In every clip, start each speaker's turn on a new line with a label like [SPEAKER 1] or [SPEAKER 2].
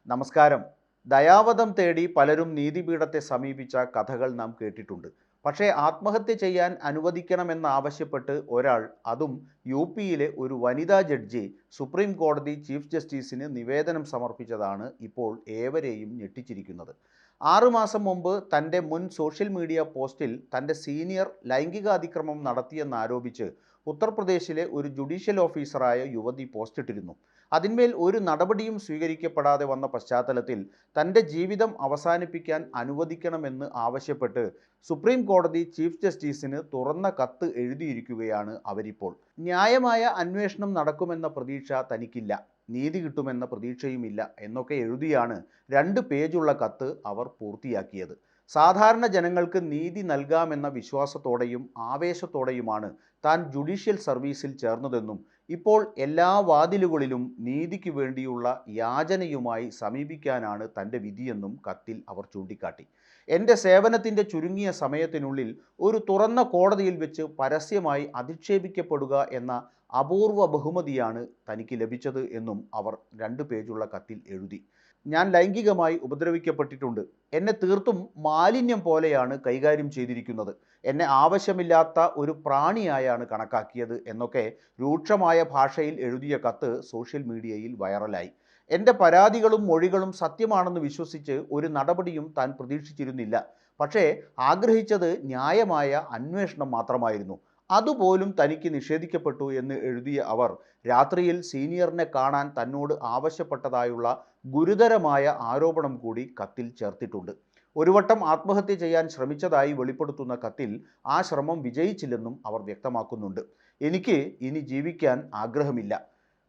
[SPEAKER 1] നമസ്കാരം. ദയാവധം തേടി പലരും നീതിപീഠത്തെ സമീപിച്ച കഥകൾ നാം കേട്ടിട്ടുണ്ട്. പക്ഷേ ആത്മഹത്യ ചെയ്യാൻ അനുവദിക്കണമെന്നാവശ്യപ്പെട്ട് ഒരാൾ, അതും യു.പിയിലെ ഒരു വനിതാ ജഡ്ജി, സുപ്രീം കോടതി ചീഫ് ജസ്റ്റിസിന് നിവേദനം സമർപ്പിച്ചതാണ് ഇപ്പോൾ ഏവരെയും ഞെട്ടിച്ചിരിക്കുന്നത്. 6 മാസം മുമ്പ് തൻ്റെ മുൻ സോഷ്യൽ മീഡിയ പോസ്റ്റിൽ തൻ്റെ സീനിയർ ലൈംഗികാതിക്രമം നടത്തിയെന്നാരോപിച്ച് ഉത്തർപ്രദേശിലെ ഒരു ജുഡീഷ്യൽ ഓഫീസറായ യുവതി പോസ്റ്റിട്ടിരുന്നു. അതിന്മേൽ ഒരു നടപടിയും സ്വീകരിക്കപ്പെടാതെ വന്ന പശ്ചാത്തലത്തിൽ തൻ്റെ ജീവിതം അവസാനിപ്പിക്കാൻ അനുവദിക്കണമെന്ന് ആവശ്യപ്പെട്ട് സുപ്രീം കോടതി ചീഫ് ജസ്റ്റിസിന് തുറന്ന കത്ത് എഴുതിയിരിക്കുകയാണ് അവരിപ്പോൾ. ന്യായമായ അന്വേഷണം നടക്കുമെന്ന പ്രതീക്ഷ തനിക്കില്ല, നീതി കിട്ടുമെന്ന പ്രതീക്ഷയുമില്ല എന്നൊക്കെ എഴുതിയാണ് 2 പേജുള്ള കത്ത് അവർ പൂർത്തിയാക്കിയത്. സാധാരണ ജനങ്ങൾക്ക് നീതി നൽകാമെന്ന വിശ്വാസത്തോടെയും ആവേശത്തോടെയുമാണ് താൻ ജുഡീഷ്യൽ സർവീസിൽ ചേർന്നതെന്നും ഇപ്പോൾ എല്ലാ വാതിലുകളിലും നീതിക്ക് വേണ്ടിയുള്ള യാചനയുമായി സമീപിക്കാനാണ് തൻ്റെ വിധിയെന്നും കത്തിൽ അവർ ചൂണ്ടിക്കാട്ടി. എൻ്റെ സേവനത്തിൻ്റെ ചുരുങ്ങിയ സമയത്തിനുള്ളിൽ ഒരു തുറന്ന കോടതിയിൽ വെച്ച് പരസ്യമായി അധിക്ഷേപിക്കപ്പെടുക എന്ന അപൂർവ ബഹുമതിയാണ് തനിക്ക് ലഭിച്ചത് എന്നും അവർ 2 പേജുള്ള കത്തിൽ എഴുതി. ഞാൻ ലൈംഗികമായി ഉപദ്രവിക്കപ്പെട്ടിട്ടുണ്ട്. എന്നെ തീർത്തും മാലിന്യം പോലെയാണ് കൈകാര്യം ചെയ്തിരിക്കുന്നത്. എന്നെ ആവശ്യമില്ലാത്ത ഒരു പ്രാണിയായാണ് കണക്കാക്കിയത് എന്നൊക്കെ രൂക്ഷമായ ഭാഷയിൽ എഴുതിയ കത്ത് സോഷ്യൽ മീഡിയയിൽ വൈറലായി. എൻ്റെ പരാതികളും മൊഴികളും സത്യമാണെന്ന് വിശ്വസിച്ച് ഒരു നടപടിയും താൻ പ്രതീക്ഷിച്ചിരുന്നില്ല. പക്ഷേ ആഗ്രഹിച്ചത് ന്യായമായ അന്വേഷണം മാത്രമായിരുന്നു. അതുപോലും തനിക്ക് നിഷേധിക്കപ്പെട്ടു എന്ന് എഴുതിയ അവർ രാത്രിയിൽ സീനിയറിനെ കാണാൻ തന്നോട് ആവശ്യപ്പെട്ടതായുള്ള ഗുരുതരമായ ആരോപണം കൂടി കത്തിൽ ചേർത്തിട്ടുണ്ട്. ഒരു വട്ടം ആത്മഹത്യ ചെയ്യാൻ ശ്രമിച്ചതായി വെളിപ്പെടുത്തുന്ന കത്തിൽ ആ ശ്രമം വിജയിച്ചില്ലെന്നും അവർ വ്യക്തമാക്കുന്നുണ്ട്. എനിക്ക് ഇനി ജീവിക്കാൻ ആഗ്രഹമില്ല.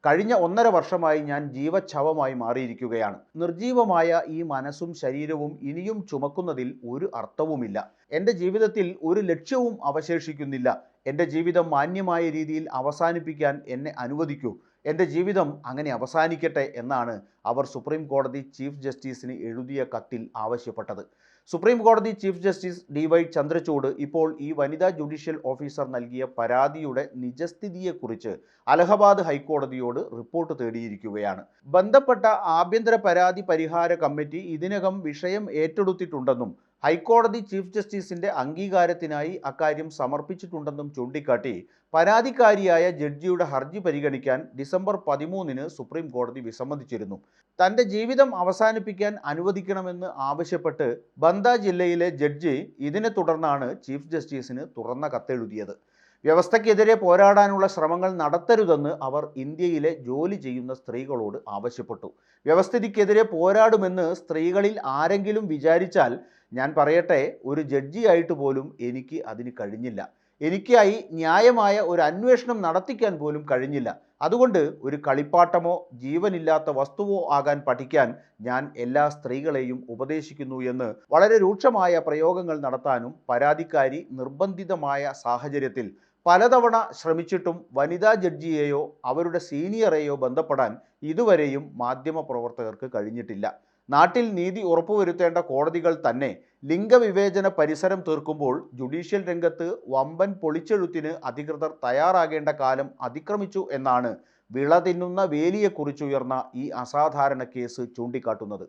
[SPEAKER 1] കഴിഞ്ഞ 1.5 വർഷമായി ഞാൻ ജീവച്ഛവമായി മാറിയിരിക്കുകയാണ്. നിർജീവമായ ഈ മനസ്സും ശരീരവും ഇനിയും ചുമക്കുന്നതിൽ ഒരു അർത്ഥവുമില്ല. എൻ്റെ ജീവിതത്തിൽ ഒരു ലക്ഷ്യവും അവശേഷിക്കുന്നില്ല. എൻ്റെ ജീവിതം മാന്യമായ രീതിയിൽ അവസാനിപ്പിക്കാൻ എന്നെ അനുവദിക്കൂ. എൻ്റെ ജീവിതം അങ്ങനെ അവസാനിക്കട്ടെ എന്നാണ് അവർ സുപ്രീം കോടതി ചീഫ് ജസ്റ്റിസിന് എഴുതിയ കത്തിൽ ആവശ്യപ്പെട്ടത്. സുപ്രീം കോടതി ചീഫ് ജസ്റ്റിസ് DY ചന്ദ്രചൂഡ് ഇപ്പോൾ ഈ വനിതാ ജുഡീഷ്യൽ ഓഫീസർ നൽകിയ പരാതിയുടെ നിജസ്ഥിതിയെക്കുറിച്ച് അലഹബാദ് ഹൈക്കോടതിയോട് റിപ്പോർട്ട് തേടിയിരിക്കുകയാണ്. ബന്ധപ്പെട്ട ആഭ്യന്തര പരാതി പരിഹാര കമ്മിറ്റി ഇതിനകം വിഷയം ഏറ്റെടുത്തിട്ടുണ്ടെന്നും ഹൈക്കോടതി ചീഫ് ജസ്റ്റിസിന്റെ അംഗീകാരത്തിനായി അക്കാര്യം സമർപ്പിച്ചിട്ടുണ്ടെന്നും ചൂണ്ടിക്കാട്ടി പരാതിക്കാരിയായ ജഡ്ജിയുടെ ഹർജി പരിഗണിക്കാൻ ഡിസംബർ 13-ന് സുപ്രീം കോടതി വിസമ്മതിച്ചിരുന്നു. തൻ്റെ ജീവിതം അവസാനിപ്പിക്കാൻ അനുവദിക്കണമെന്ന് ആവശ്യപ്പെട്ട് ബന്ദ ജില്ലയിലെ ജഡ്ജി ഇതിനെ തുടർന്നാണ് ചീഫ് ജസ്റ്റിസിന് തുറന്ന കത്തെഴുതിയത്. വ്യവസ്ഥയ്ക്കെതിരെ പോരാടാനുള്ള ശ്രമങ്ങൾ നടത്തരുതെന്ന് അവർ ഇന്ത്യയിലെ ജോലി ചെയ്യുന്ന സ്ത്രീകളോട് ആവശ്യപ്പെട്ടു. വ്യവസ്ഥിതിക്കെതിരെ പോരാടുമെന്ന് സ്ത്രീകളിൽ ആരെങ്കിലും വിചാരിച്ചാൽ ഞാൻ പറയട്ടെ, ഒരു ജഡ്ജിയായിട്ട് പോലും എനിക്ക് അതിന് കഴിഞ്ഞില്ല. എനിക്കായി ന്യായമായ ഒരു അന്വേഷണം നടത്തിക്കാൻ പോലും കഴിഞ്ഞില്ല. അതുകൊണ്ട് ഒരു കളിപ്പാട്ടമോ ജീവനില്ലാത്ത വസ്തുവോ ആകാൻ പഠിക്കാൻ ഞാൻ എല്ലാ സ്ത്രീകളെയും ഉപദേശിക്കുന്നു എന്ന് വളരെ രൂക്ഷമായ പ്രയോഗങ്ങൾ നടത്താനും പരാതിക്കാരി നിർബന്ധിതമായ സാഹചര്യത്തിൽ പലതവണ ശ്രമിച്ചിട്ടും വനിതാ ജഡ്ജിയെയോ അവരുടെ സീനിയറെയോ ബന്ധപ്പെടാൻ ഇതുവരെയും മാധ്യമപ്രവർത്തകർക്ക് കഴിഞ്ഞിട്ടില്ല. നാട്ടിൽ നീതി ഉറപ്പുവരുത്തേണ്ട കോടതികൾ തന്നെ ലിംഗവിവേചന പരിസരം തീർക്കുമ്പോൾ ജുഡീഷ്യൽ രംഗത്ത് വമ്പൻ പൊളിച്ചെഴുത്തിന് അധികൃതർ തയ്യാറാകേണ്ട കാലം അതിക്രമിച്ചു എന്നാണ് വിള തിന്നുന്ന വേലിയെക്കുറിച്ചുയർന്ന ഈ അസാധാരണ കേസ് ചൂണ്ടിക്കാട്ടുന്നത്.